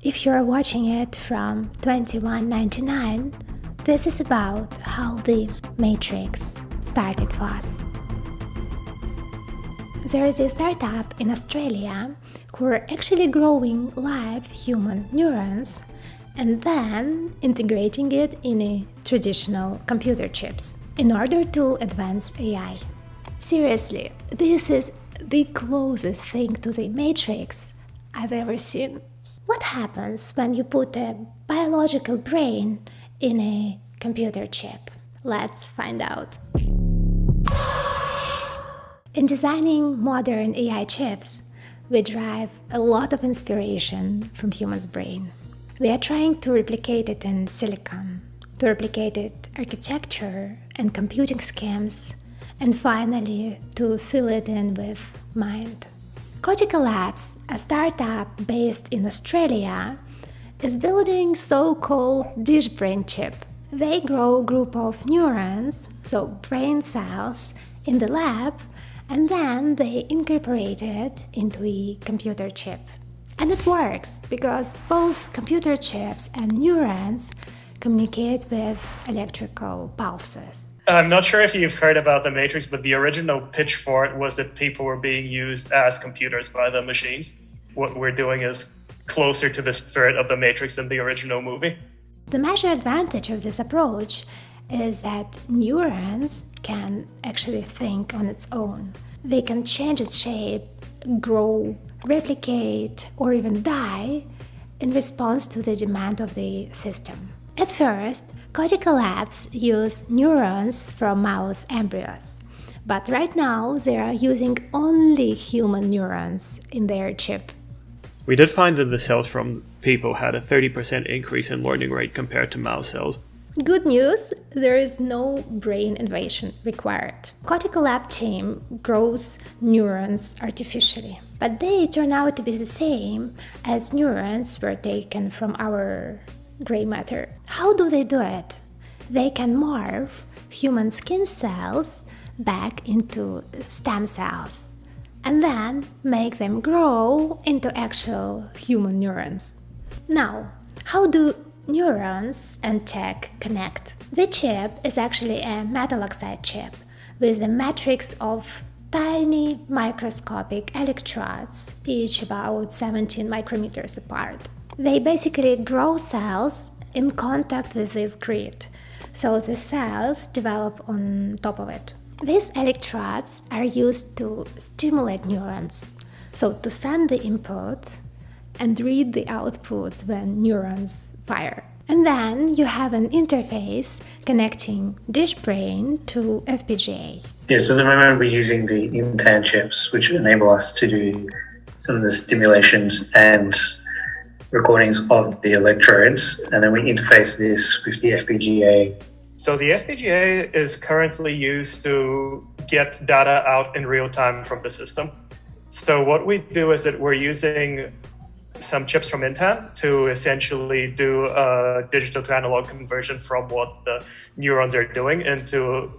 If you're watching it from 2199, this is about how the Matrix started for us. There is a startup in Australia who are actually growing live human neurons and then integrating it in a traditional computer chips in order to advance AI. Seriously, this is the closest thing to the Matrix I've ever seen. What happens when you put a biological brain in a computer chip? Let's find out. In designing modern AI chips, we derive a lot of inspiration from humans' brain. We are trying to replicate it in silicon, to replicate it architecture and computing schemes, and finally to fill it in with mind. Cortical Labs, a startup based in Australia, is building so-called dish brain chip. They grow a group of neurons, so brain cells, in the lab, and then they incorporate it into a computer chip. And it works because both computer chips and neurons communicate with electrical pulses. I'm not sure if you've heard about the Matrix, but the original pitch for it was that people were being used as computers by the machines. What we're doing is closer to the spirit of the Matrix than the original movie. The major advantage of this approach is that neurons can actually think on its own. They can change its shape, grow, replicate, or even die in response to the demand of the system. At first, Cortical Labs use neurons from mouse embryos, but right now they are using only human neurons in their chip. We did find that the cells from people had a 30% increase in learning rate compared to mouse cells. Good news, there is no brain invasion required. Cortical Lab team grows neurons artificially, but they turn out to be the same as neurons were taken from our gray matter. How do they do it? They can morph human skin cells back into stem cells and then make them grow into actual human neurons. Now, how do neurons and tech connect? The chip is actually a metal oxide chip with a matrix of tiny microscopic electrodes, each about 17 micrometers apart. They basically grow cells in contact with this grid, so the cells develop on top of it. These electrodes are used to stimulate neurons, so to send the input and read the output when neurons fire. And then you have an interface connecting dish brain to FPGA. Yeah, so at the moment we're using the Intan chips, which enable us to do some of the stimulations and recordings of the electrodes, and then we interface this with the FPGA. So the FPGA is currently used to get data out in real time from the system. So what we do is that we're using some chips from Intan to essentially do a digital to analog conversion from what the neurons are doing into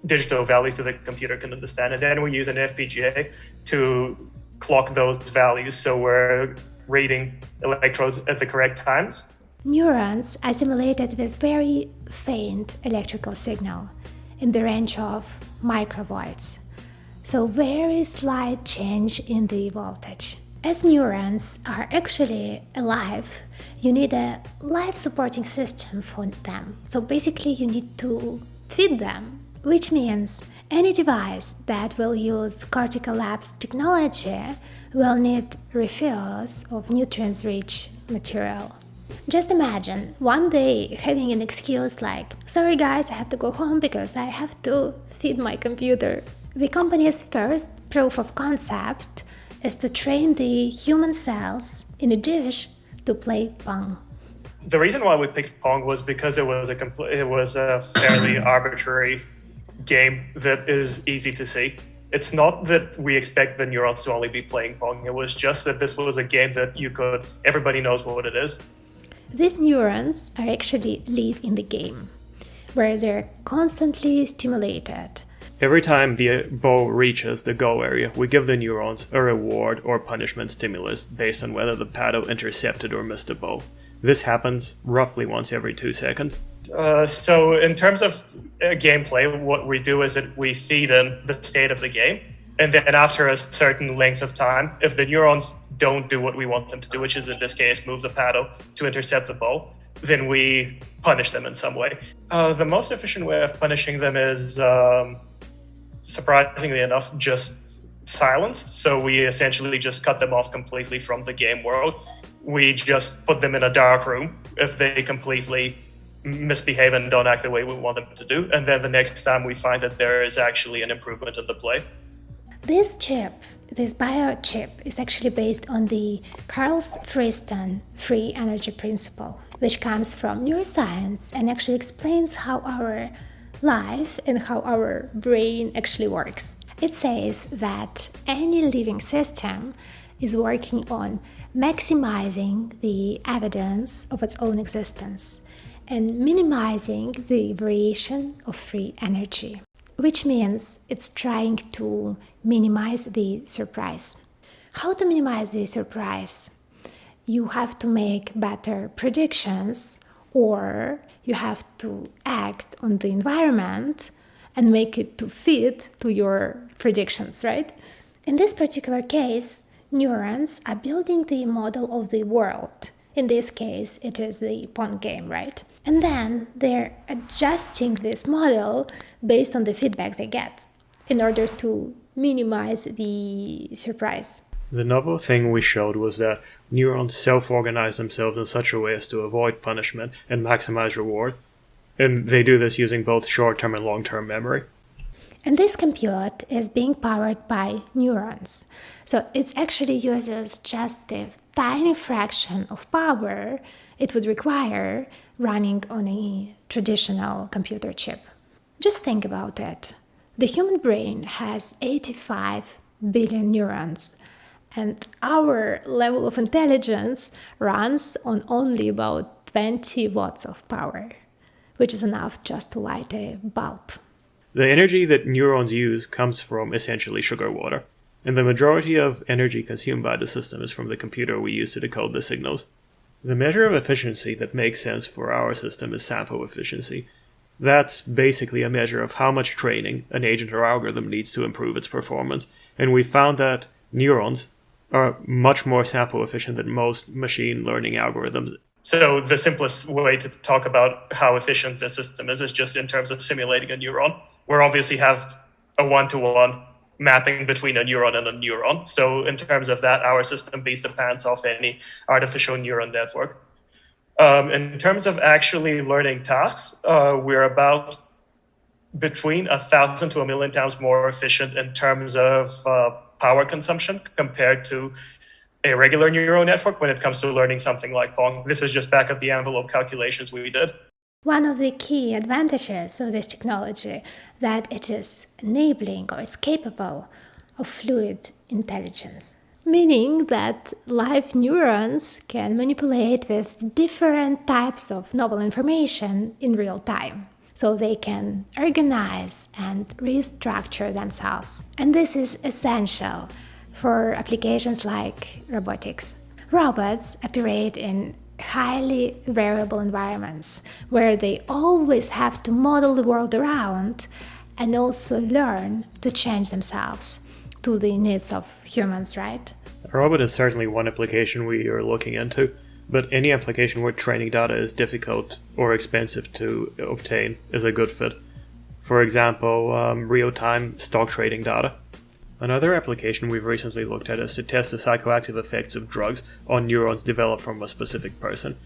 digital values that the computer can understand. And then we use an FPGA to clock those values, so we're reading electrodes at the correct times. Neurons are simulated with very faint electrical signal in the range of microvolts, so very slight change in the voltage. As neurons are actually alive, you need a life supporting system for them. So basically you need to feed them, which means any device that will use Cortical Labs technology will need refills of nutrients-rich material. Just imagine one day having an excuse like, sorry guys, I have to go home because I have to feed my computer. The company's first proof of concept is to train the human cells in a dish to play Pong. The reason why we picked Pong was because it was a fairly arbitrary game that is easy to see. It's not that we expect the neurons to only be playing Pong. It was just that this was a game that everybody knows what it is. These neurons are actually live in the game, where they're constantly stimulated. Every time the bow reaches the go area, we give the neurons a reward or punishment stimulus based on whether the paddle intercepted or missed the bow. This happens roughly once every 2 seconds. So in terms of gameplay, what we do is that we feed in the state of the game. And then after a certain length of time, if the neurons don't do what we want them to do, which is in this case, move the paddle to intercept the bow, then we punish them in some way. The most efficient way of punishing them is, surprisingly enough, just silence. So we essentially just cut them off completely from the game world. We just put them in a dark room if they completely misbehave and don't act the way we want them to do. And then the next time we find that there is actually an improvement in the play. This chip, this biochip, is actually based on the Carl Friston free energy principle, which comes from neuroscience and actually explains how our life and how our brain actually works. It says that any living system is working on maximizing the evidence of its own existence and minimizing the variation of free energy, which means it's trying to minimize the surprise. How to minimize the surprise? You have to make better predictions, or you have to act on the environment and make it to fit to your predictions, right? In this particular case, neurons are building the model of the world. In this case, it is the Pong game, right? And then they're adjusting this model based on the feedback they get in order to minimize the surprise. The novel thing we showed was that neurons self-organize themselves in such a way as to avoid punishment and maximize reward. And they do this using both short-term and long-term memory. And this compute is being powered by neurons. So it actually uses just the tiny fraction of power it would require running on a traditional computer chip. Just think about it. The human brain has 85 billion neurons, and our level of intelligence runs on only about 20 watts of power, which is enough just to light a bulb. The energy that neurons use comes from essentially sugar water, and the majority of energy consumed by the system is from the computer we use to decode the signals. The measure of efficiency that makes sense for our system is sample efficiency. That's basically a measure of how much training an agent or algorithm needs to improve its performance, and we found that neurons are much more sample efficient than most machine learning algorithms. So the simplest way to talk about how efficient the system is just in terms of simulating a neuron. We obviously have a one-to-one mapping between a neuron and a neuron. So in terms of that, our system beats the pants off any artificial neural network. In terms of actually learning tasks, we're about between 1,000 to 1,000,000 times more efficient in terms of power consumption compared to a regular neural network when it comes to learning something like Pong. This is just back of the envelope calculations we did. One of the key advantages of this technology that it is enabling, or it's capable of fluid intelligence, meaning that live neurons can manipulate with different types of novel information in real time. So they can organize and restructure themselves. And this is essential for applications like robotics. Robots operate in highly variable environments where they always have to model the world around and also learn to change themselves to the needs of humans, right? A robot is certainly one application we are looking into, but any application where training data is difficult or expensive to obtain is a good fit. For example, real-time stock trading data. Another application we've recently looked at is to test the psychoactive effects of drugs on neurons developed from a specific person.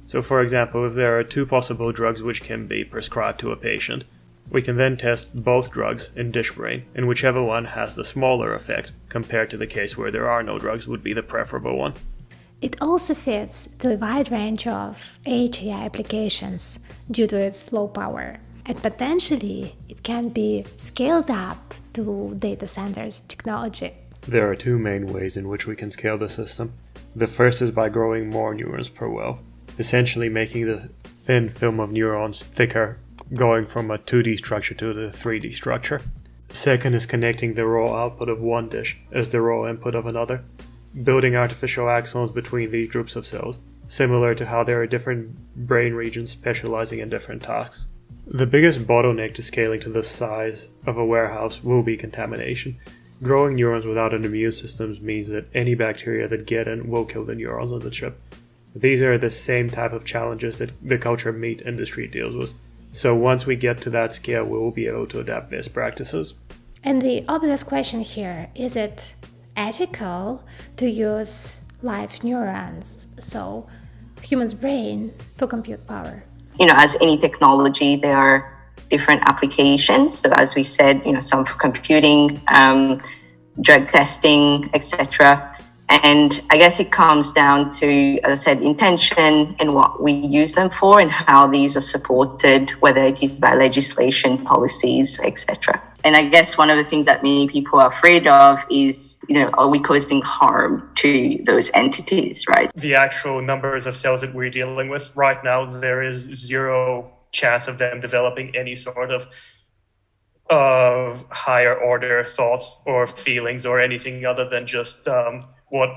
So for example, if there are two possible drugs which can be prescribed to a patient, we can then test both drugs in dish brain, and whichever one has the smaller effect compared to the case where there are no drugs would be the preferable one. It also fits to a wide range of AI applications due to its low power, and potentially it can be scaled up to data centers technology. There are two main ways in which we can scale the system. The first is by growing more neurons per well, essentially making the thin film of neurons thicker, going from a 2D structure to the 3D structure. Second is connecting the raw output of one dish as the raw input of another, building artificial axons between these groups of cells, similar to how there are different brain regions specializing in different tasks. The biggest bottleneck to scaling to the size of a warehouse will be contamination. Growing neurons without an immune system means that any bacteria that get in will kill the neurons on the chip. These are the same type of challenges that the cultured meat industry deals with. So once we get to that scale, we will be able to adapt best practices. And the obvious question here, is it ethical to use live neurons, so human's brain, for compute power? As any technology, there are different applications. So as we said, some for computing, drug testing, etc. And I guess it comes down to, as I said, intention and what we use them for and how these are supported, whether it is by legislation, policies, etc. And I guess one of the things that many people are afraid of is, are we causing harm to those entities, right? The actual numbers of cells that we're dealing with right now, there is zero chance of them developing any sort of higher order thoughts or feelings or anything other than just what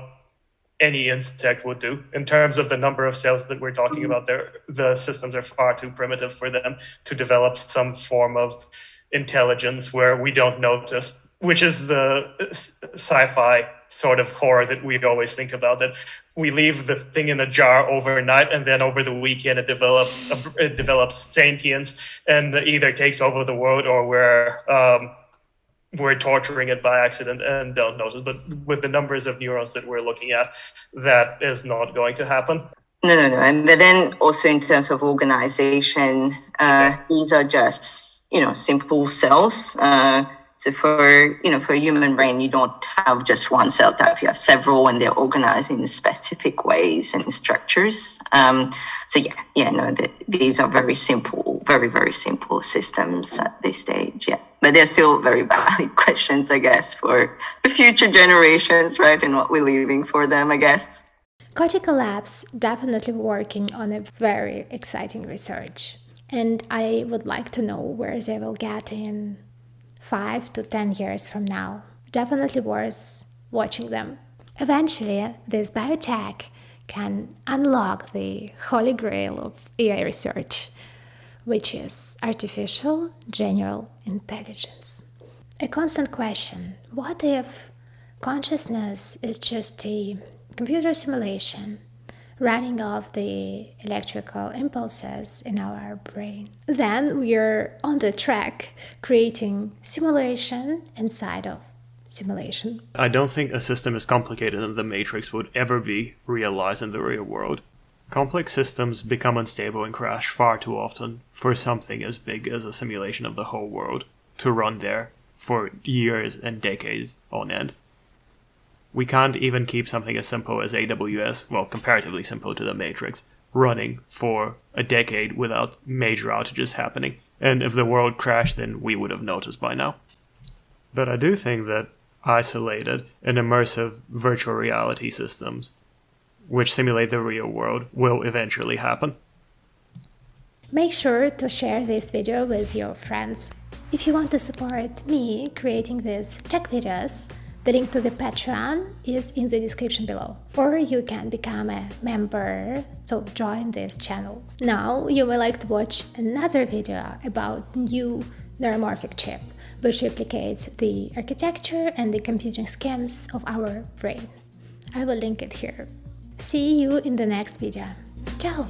any insect would do. In terms of the number of cells that we're talking about there, the systems are far too primitive for them to develop some form of intelligence where we don't notice, which is the sci-fi sort of horror that we always think about, that we leave the thing in a jar overnight and then over the weekend it develops sentience and either takes over the world or we're torturing it by accident and don't notice. But with the numbers of neurons that we're looking at, that is not going to happen. No. And then also in terms of organization, these are just, simple cells. So for a human brain, you don't have just one cell type, you have several and they're organized in specific ways and structures. These are very simple, very, very simple systems at this stage, yeah. But they're still very valid questions, I guess, for the future generations, right, and what we're leaving for them, I guess. Cortical Labs definitely working on a very exciting research. And I would like to know where they will get in 5 to 10 years from now. Definitely worth watching them. Eventually, this biotech can unlock the holy grail of AI research, which is artificial general intelligence. A constant question: what if consciousness is just a computer simulation running off the electrical impulses in our brain? Then we're on the track creating simulation inside of simulation. I don't think a system as complicated as the Matrix would ever be realized in the real world. Complex systems become unstable and crash far too often for something as big as a simulation of the whole world to run there for years and decades on end. We can't even keep something as simple as AWS, well, comparatively simple to the Matrix, running for a decade without major outages happening. And if the world crashed, then we would have noticed by now. But I do think that isolated and immersive virtual reality systems, which simulate the real world, will eventually happen. Make sure to share this video with your friends. If you want to support me creating these tech videos, the link to the Patreon is in the description below. Or you can become a member, so join this channel. Now you may like to watch another video about new neuromorphic chip, which replicates the architecture and the computing schemes of our brain. I will link it here. See you in the next video. Ciao!